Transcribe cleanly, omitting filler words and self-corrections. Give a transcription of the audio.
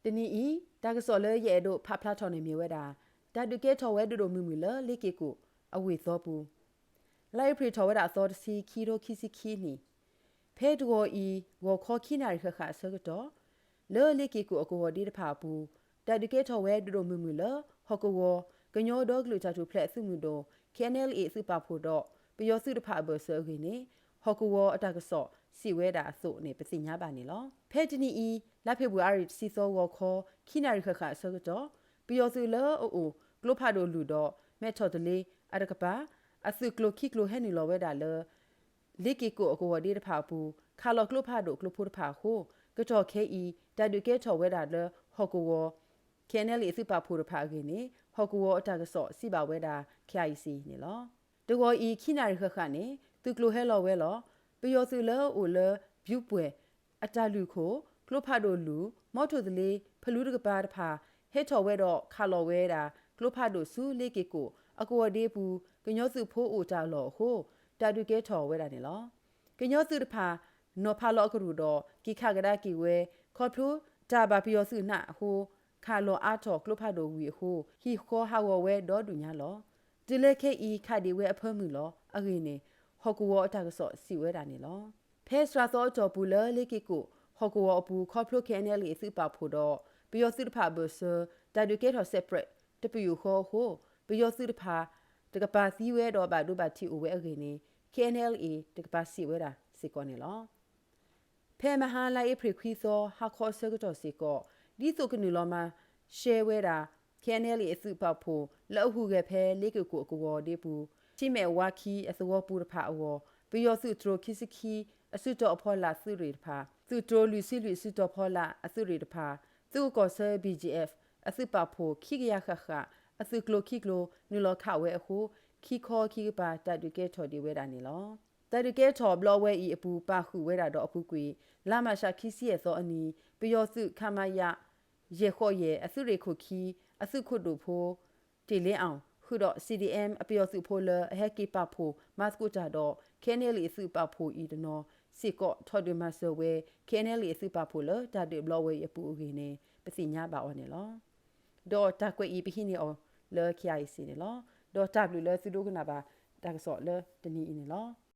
တနီဤတာကစော်လဲရဲတို့ဖဖလာထော်နေမြေဝဲတာတာဒုကဲထော်ဝဲတို့မှုလလေကေကိုအဝေသောပူလိုက်ဖရီထော်ဝဲတာသောတစီခီရိုခီစီခီနီဖဲတောဤဝခေါ်ခိနာရခခဆကတော့လေလေကေကိုအကိုဝဒီတဖာပူတာဒုကဲထော်ဝဲတို့မှုလဟကဝကညောဒေါကလူချာတူဖလက်စုမှုတော့ KNLA စုပါဖို့တော့ပယောစုတဖာဘဆာခင်းနေဟကဝအတကဆော့စီဝဲတာအစို့နေပစီညာပါနေလောဖဲတနီဤလက်ဖေဘူအရီစီသောဝခေါ်ခိနာရခခဆကတော့ပယောစုလောအိုကလိုဖာဒိုလူတော့မဲထော်တလေးအရကပါအစုကလိုခိကလိုဟဲနီလောဝဲတာလေလေကီကိုအကိုဝဒီတဖာပူခါလောကလိုဖာဒိုကလိုဖိုတဖာခိုကတော့ခဲဤတာဒုကဲထော်ဝဲတာလေဟကဝKNL စုပါဖို့တဖာခင်းနေဟော်ကူဝအတကဆော့စီပါဝဲတာ KIC နေလောတကောဤခိနာရခခနေသူကလိုဟဲလောဝဲလောပယောစုလောအိုလဘျူပွဲအတလူခိုကလိုဖာဒိုလူမော်ထိုတလေးဖလူးတကပါတဖာဟဲထော်ဝဲတော့ခါလောဝဲတာကလိုဖာဒိုဆူလေကေကိုအကိုအဒေးဘူးကညောစုဖိုးအိုတာလောဟိုတာဒုကဲထော်ဝဲတာနေလောကညောစုတဖာနော်ဖာလောကရူတော့ကိခါကဒါကီဝဲခေါ်ဖလူးတာဘာပယောစုနာဟိုခါလောအာထော်ကလဖာဒိုဝီဟိုဟီခေါ်ဟာဝဝဲဒေါ်ဒူညာလောဒီလက်ခဲဤခါဒီဝဲအဖမှုလောအခေနေဟော်ကူဝအတကဆော့စီဝဲတာနေလောဖဲစရာသောကြော်ပူလလေကီကိုဟော်ကူဝအပူခေါ်ဖလိုခဲနယ်လီစုပါဖို့တော့ပယောစုတဖာဘဆာတာဒူကေထော်ဆက်ပရက်တပယူခေါ်ဟိုပယောစုတဖာတကပါစီဝဲတော့ဘာဒူဘာတီအိုဝဲအခေနေ KNLA တကပါစီဝဲတာစီကောနေလောဖဲမဟာလိုက်ဖရီခွီသောဟာခေါ်ဆကတော့စီကောဒီဆိုကနူလောမှာရှဲဝဲတာ KNL အစုပေါဖို့လောက်ဟုကဖဲလေကူကိုအကိုဒီပူချိမဲဝါခီအစဝပူတဖာအဝပယောစုထရိုခိစခီအစုတော်ဖောလာစုရီတဖာသူတိုလူစီလူစုတော်ဖောလာအစုရီတဖာသူကောဆဲ BGF အစုပဖို့ခိကရခခအစုကလိုခိကလိုနူလောခဝဲအခုခိခေါ်ခိပါတတူကဲထော်ဒီဝဲတာနေလောတတူကဲထော်ဘလော့ဝဲဤအပူပါခုဝဲတာတော့အခုကွေလာမရှာခိစီရဲ့သောအနီပယောစုခမယရေခေါ်ရဲ့အစုရေခုခီအစုခုတို့ဖိုးတီလင်းအောင်ခုတော့ CDM အပျော်စုဖိုးလဟက်ကီပါဖိုမတ်စကိုတာတော့ KNL အစုပါဖိုဤတနော်စီကော့ထော်ဒမဆဝဲ KNL အစုပါဖိုလတာဒီဘလော့ဝဲအပူအင်းနေပစီညာပါအော်နေလောဒေါ်တာကွေဤပိနေအော်လော် KIC နေလောဒေါ်တာဘလူလော်စုဒုကနာပါတာကဆော့လော်တနီနေလော